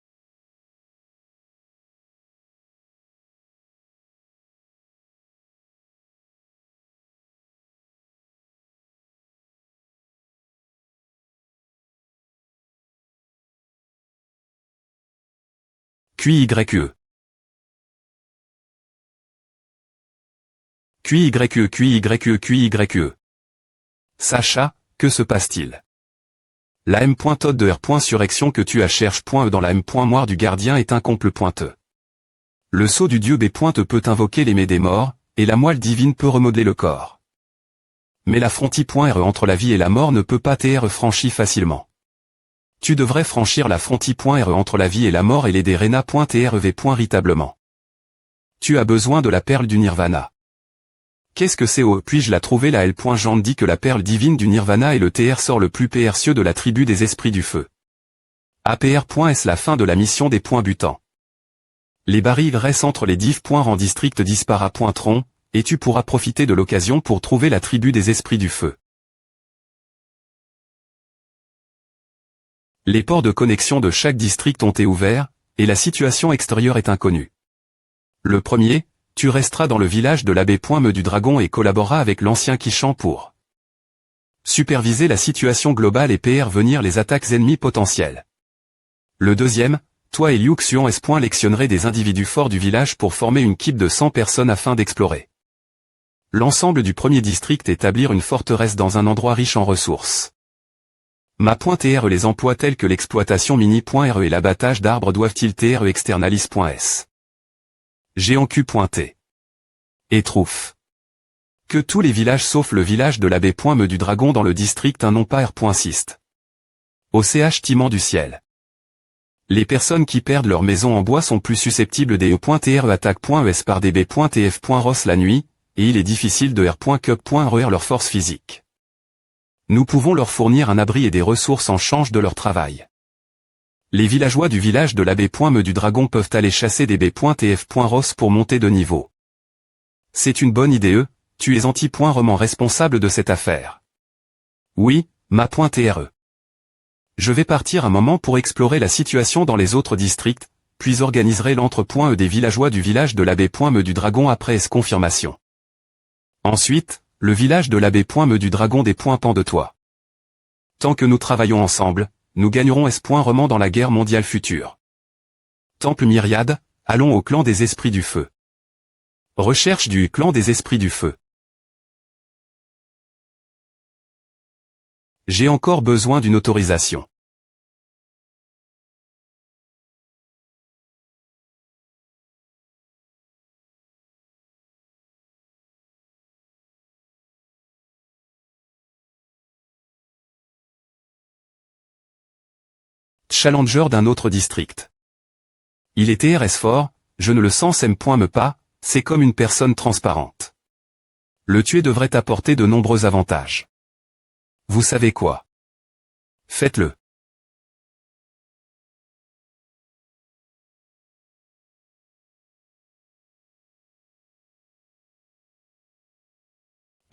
QYE. QYE. Sacha, que se passe-t-il? La M.Tod de R.Surrection que tu cherches .E dans la M.Moire du gardien est un comble .E. Le sceau du dieu B. peut invoquer l'aimé des morts, et la moelle divine peut remodeler le corps. Mais la frontière entre la vie et la mort ne peut pas être franchie facilement. Tu devrais franchir la frontière entre la vie et la mort et l'aider Rena.TRV. Ritablement. Tu as besoin de la perle du Nirvana. Qu'est-ce que c'est puis-je la trouver la L. Jean dit que la perle divine du Nirvana est le TR sort le plus précieux de la tribu des esprits du feu. APR. Est-ce la fin de la mission des butants? Les barils restent entre les div. Rend district dispara. Tron, et tu pourras profiter de l'occasion pour trouver la tribu des esprits du feu. Les ports de connexion de chaque district ont été ouverts, et la situation extérieure est inconnue. Le premier, tu resteras dans le village de l'abbé Me du dragon et collaboreras avec l'ancien Kishan pour superviser la situation globale et venir les attaques ennemies potentielles. Le deuxième, toi et Liu Xion S. lectionnerez des individus forts du village pour former une équipe de 100 personnes afin d'explorer l'ensemble du premier district et établir une forteresse dans un endroit riche en ressources. Ma.R. Les emplois tels que l'exploitation mini.R et l'abattage d'arbres doivent-ils TR externalis.S. Géant Q.T. Et trouf. Que tous les villages sauf le village de l'abbé Me du dragon dans le district un non pas R.Sist. Au ch Timan du ciel. Les personnes qui perdent leur maison en bois sont plus susceptibles des E.TR attaque.es par db.tf.ros la nuit, et il est difficile de R.cup.RER leur force physique. Nous pouvons leur fournir un abri et des ressources en change de leur travail. Les villageois du village de l'abbé Me du dragon peuvent aller chasser des B.TF.ros pour monter de niveau. C'est une bonne idée, tu es anti-roman responsable de cette affaire. Oui, ma.TRE. Je vais partir un moment pour explorer la situation dans les autres districts, puis organiserai l'entre.E des villageois du village de l'abbé Me du dragon après confirmation. Ensuite, le village de l'abbé Me du dragon des pan de toi. Tant que nous travaillons ensemble, nous gagnerons roman dans la guerre mondiale future. Temple Myriade, allons au clan des esprits du feu. Recherche du clan des esprits du feu. J'ai encore besoin d'une autorisation. Challenger d'un autre district. Il est TRS fort, je ne le sens me pas, c'est comme une personne transparente. Le tuer devrait t'apporter de nombreux avantages. Vous savez quoi? Faites-le.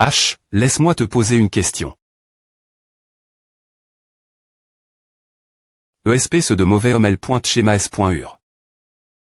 H, laisse-moi te poser une question. ESP ce de mauvais homme L. Schéma S.UR.